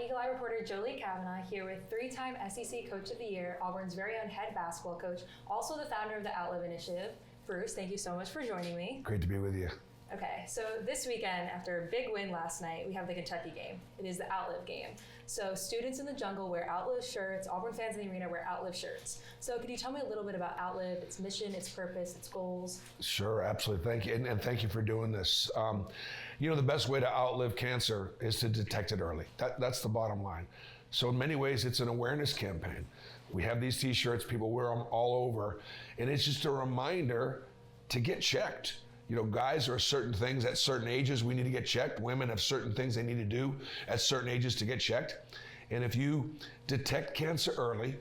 Eagle Eye reporter Joleigh Cavanagh here with three-time SEC Coach of the Year, Auburn's very own head basketball coach, also the founder of the AUTLIVE initiative. Bruce, thank you so much for joining me. Great to be with you. Okay, so this weekend, after a big win last night, we have the Kentucky game. It is the AUTLIVE game. So students in the jungle wear AUTLIVE shirts, Auburn fans in the arena wear AUTLIVE shirts. So could you tell me a little bit about AUTLIVE, its mission, its purpose, its goals? Sure, absolutely. Thank you, and thank you for doing this. The best way to outlive cancer is to detect it early. That's the bottom line. So in many ways, it's an awareness campaign. We have these t-shirts, people wear them all over, and it's just a reminder to get checked. Guys are certain things at certain ages we need to get checked. Women have certain things they need to do at certain ages to get checked. And if you detect cancer early,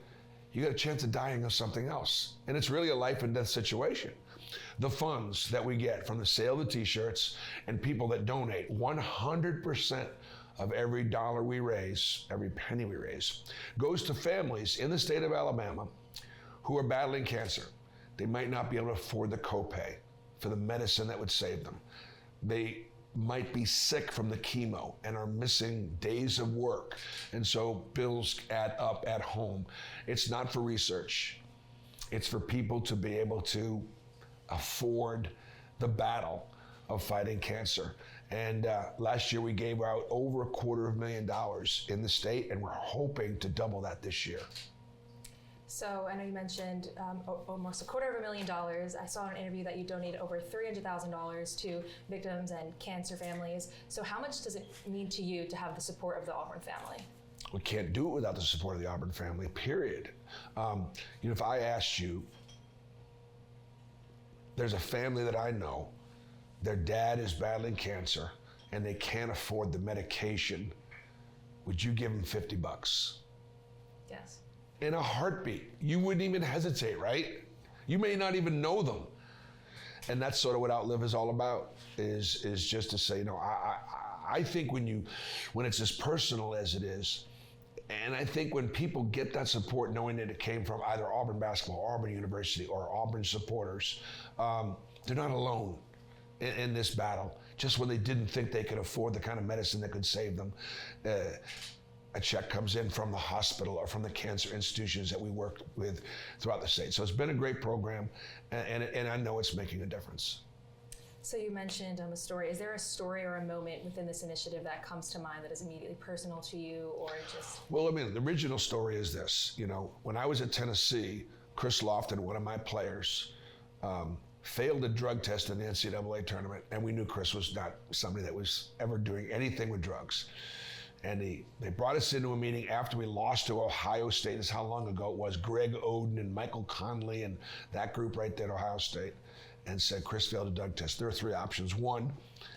you got a chance of dying of something else. And it's really a life and death situation. The funds that we get from the sale of the t-shirts and people that donate, 100% of every dollar we raise, every penny we raise, goes to families in the state of Alabama who are battling cancer. They might not be able to afford the copay for the medicine that would save them. They might be sick from the chemo and are missing days of work. And so bills add up at home. It's not for research. It's for people to be able to afford the battle of fighting cancer. And last year we gave out over $250,000 in the state, and we're hoping to double that this year. So I know you mentioned almost $250,000. I saw in an interview that you donated over $300,000 to victims and cancer families. So how much does it mean to you to have the support of the Auburn family? We can't do it without the support of the Auburn family, period. If I asked you, there's a family that I know, their dad is battling cancer and they can't afford the medication, would you give them $50? Yes. In a heartbeat. You wouldn't even hesitate, right? You may not even know them. And that's sort of what Outlive is all about, is just to say, I think when it's as personal as it is, and I think when people get that support knowing that it came from either Auburn basketball, Auburn University, or Auburn supporters, they're not alone in this battle. Just when they didn't think they could afford the kind of medicine that could save them, a check comes in from the hospital or from the cancer institutions that we work with throughout the state. So it's been a great program, and I know it's making a difference. So you mentioned a story. Is there a story or a moment within this initiative that comes to mind that is immediately personal to you, or just? Well, the original story is this. When I was at Tennessee, Chris Lofton, one of my players, failed a drug test in the NCAA tournament, and we knew Chris was not somebody that was ever doing anything with drugs. And they brought us into a meeting after we lost to Ohio State. This is how long ago it was. Greg Oden and Michael Conley and that group right there at Ohio State, and said Chris failed a drug test. There are three options. One,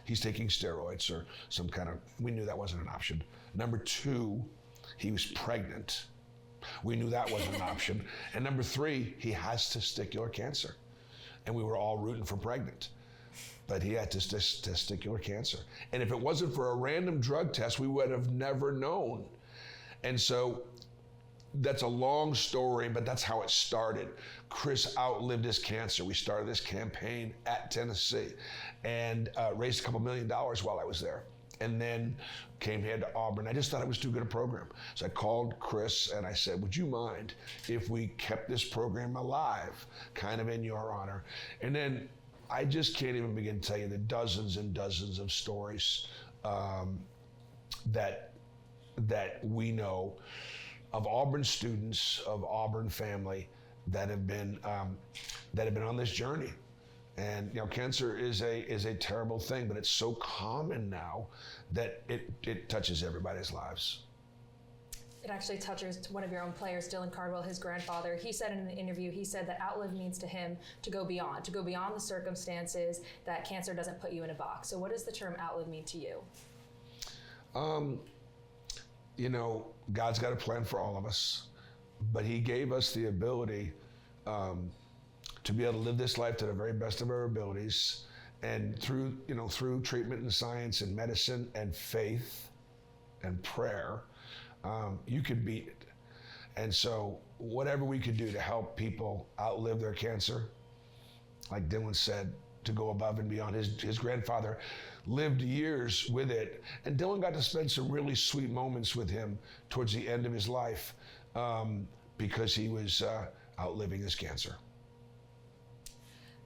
he's taking steroids or some kind of, we knew that wasn't an option. Number two, he was pregnant. We knew that wasn't an option. And number three, he has testicular cancer. And we were all rooting for pregnant. But he had testicular cancer. And if it wasn't for a random drug test, we would have never known. And so that's a long story, but that's how it started. Chris outlived his cancer. We started this campaign at Tennessee and raised a couple $1 million while I was there. And then came here to Auburn. I just thought it was too good a program. So I called Chris and I said, would you mind if we kept this program alive, kind of in your honor? And then I just can't even begin to tell you the dozens and dozens of stories that we know of Auburn students, of Auburn family that have been on this journey. And cancer is a terrible thing, but it's so common now that it touches everybody's lives. It actually touches one of your own players, Dylan Cardwell, his grandfather. He said in an interview, that Outlive means to him to go beyond the circumstances, that cancer doesn't put you in a box. So what does the term Outlive mean to you? God's got a plan for all of us, but he gave us the ability to be able to live this life to the very best of our abilities. And through treatment and science and medicine and faith and prayer, you could beat it. And so whatever we could do to help people outlive their cancer, like Dylan said, to go above and beyond. His grandfather lived years with it. And Dylan got to spend some really sweet moments with him towards the end of his life because he was outliving his cancer.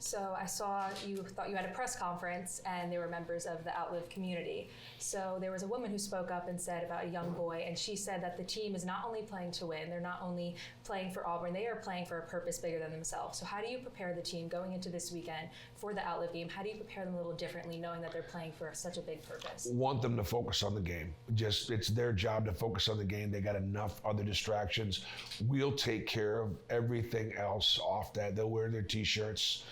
So I saw you thought you had a press conference and there were members of the AUTLIVE community. So there was a woman who spoke up and said about a young boy, and she said that the team is not only playing to win, they're not only playing for Auburn, they are playing for a purpose bigger than themselves. So how do you prepare the team going into this weekend for the AUTLIVE game? How do you prepare them a little differently knowing that they're playing for such a big purpose? Want them to focus on the game. It's their job to focus on the game. They got enough other distractions. We'll take care of everything else off that. They'll wear their t-shirts.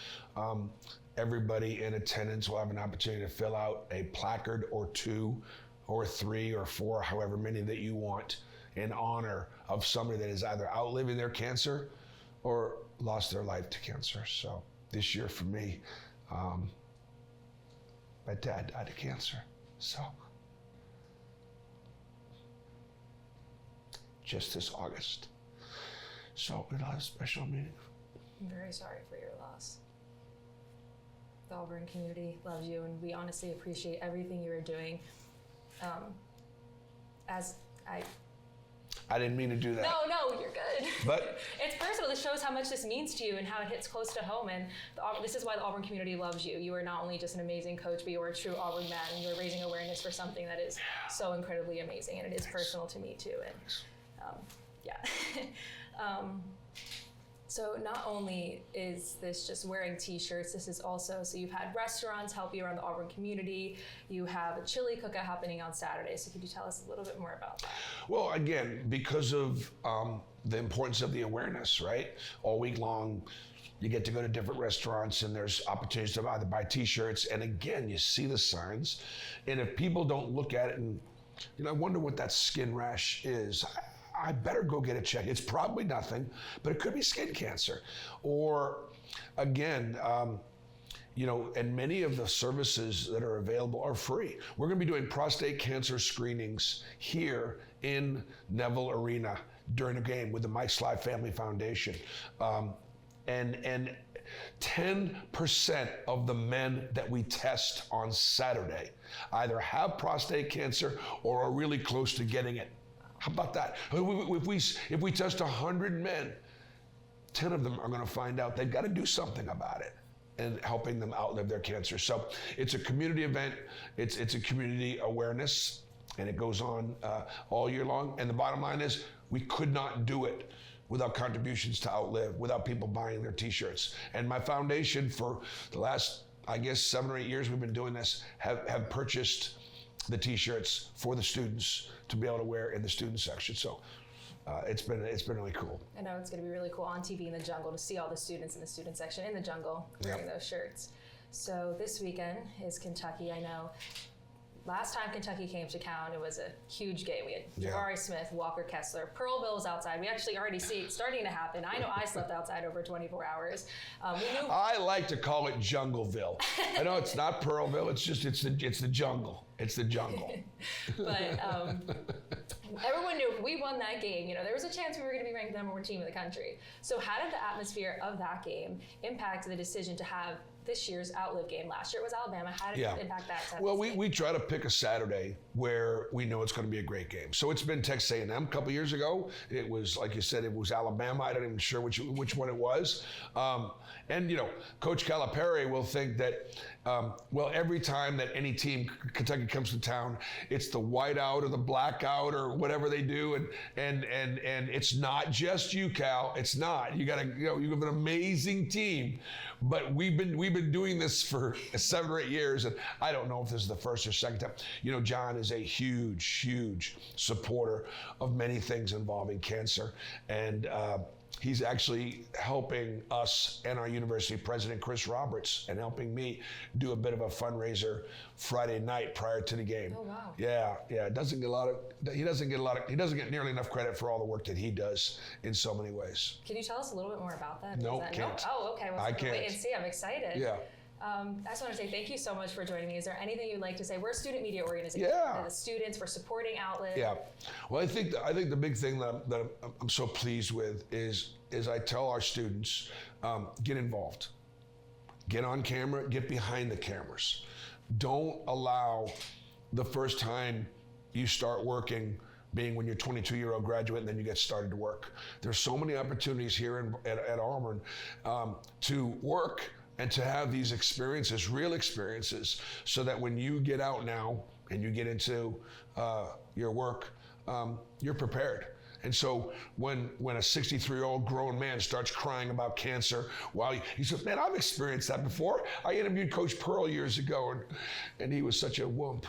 Everybody in attendance will have an opportunity to fill out a placard or 2 or 3 or 4, however many that you want, in honor of somebody that is either outliving their cancer or lost their life to cancer. So this year for me, my dad died of cancer. So just this August. So we'll have a special meeting. I'm very sorry for your loss. The Auburn community loves you, and we honestly appreciate everything you are doing. I didn't mean to do that. No, you're good. But it's personal. This shows how much this means to you and how it hits close to home. And this is why the Auburn community loves you. You are not only just an amazing coach, but you are a true Auburn man, and you're raising awareness for something that is so incredibly amazing. And it is personal to me too. And So not only is this just wearing t-shirts, this is also, so you've had restaurants help you around the Auburn community. You have a chili cookout happening on Saturday. So could you tell us a little bit more about that? Well, again, because of the importance of the awareness, right? All week long, you get to go to different restaurants and there's opportunities to either buy t-shirts. And again, you see the signs. And if people don't look at it and, I wonder what that skin rash is. I better go get it checked. It's probably nothing, but it could be skin cancer. Or again, and many of the services that are available are free. We're gonna be doing prostate cancer screenings here in Neville Arena during a game with the Mike Sly Family Foundation. And 10% of the men that we test on Saturday either have prostate cancer or are really close to getting it. How about that? If we test 100 men, 10 of them are going to find out they've got to do something about it and helping them outlive their cancer. So it's a community event. It's a community awareness, and it goes on all year long. And the bottom line is we could not do it without contributions to Outlive, without people buying their t-shirts. And my foundation for the last, 7 or 8 years we've been doing this, have purchased the t-shirts for the students to be able to wear in the student section. So it's been really cool. I know it's going to be really cool on TV in the jungle to see all the students in the student section in the jungle wearing those shirts. So this weekend is Kentucky. I know last time Kentucky came to town, it was a huge game. We had Jabari Smith, Walker Kessler, Pearlville was outside. We actually already see it starting to happen. I know I slept outside over 24 hours. I like to call it Jungleville. I know it's not Pearlville. It's the jungle. It's the jungle. But everyone knew if we won that game, there was a chance we were going to be ranked the #1 team in the country. So how did the atmosphere of that game impact the decision to have this year's AUTLIVE game? Last year it was Alabama. How did it impact that? Well, we try to pick a Saturday where we know it's going to be a great game. So it's been Texas A&M a couple years ago. It was, like you said, it was Alabama. I'm not even sure which one it was. And Coach Calipari will think that, every time that any team, Kentucky comes to town, it's the whiteout or the blackout or whatever they do. And it's not just you, Cal. It's not. You got to, you have an amazing team. But we've been doing this for 7 or 8 years, and I don't know if this is the first or second time. John is a huge supporter of many things involving cancer, and he's actually helping us and our university president, Chris Roberts, and helping me do a bit of a fundraiser Friday night prior to the game. Oh, wow. Yeah. He doesn't get nearly enough credit for all the work that he does in so many ways. Can you tell us a little bit more about that? No, can't. Oh, okay. Well, I can't. Wait and see. I'm excited. Yeah. I just want to say thank you so much for joining me. Is there anything you'd like to say? We're a student media organization. Yeah. The students, we're supporting AUTLIVE. Yeah. Well, I think the big thing that I'm so pleased with is I tell our students, get involved. Get on camera, get behind the cameras. don't allow the first time you start working being when you're 22-year-old graduate and then you get started to work. There's so many opportunities here at Auburn to work and to have these experiences, real experiences, so that when you get out now and you get into your work, you're prepared. And so when a 63-year-old grown man starts crying about cancer, he said, man, I've experienced that before. I interviewed Coach Pearl years ago, and he was such a whoop.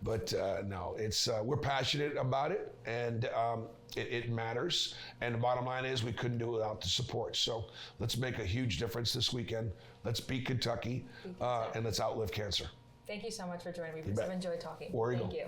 But no, we're passionate about it, and it matters. And the bottom line is we couldn't do it without the support. So let's make a huge difference this weekend. Let's beat Kentucky, and let's outlive cancer. Thank you so much for joining me, Bruce. I've enjoyed talking. War Eagle. Thank you.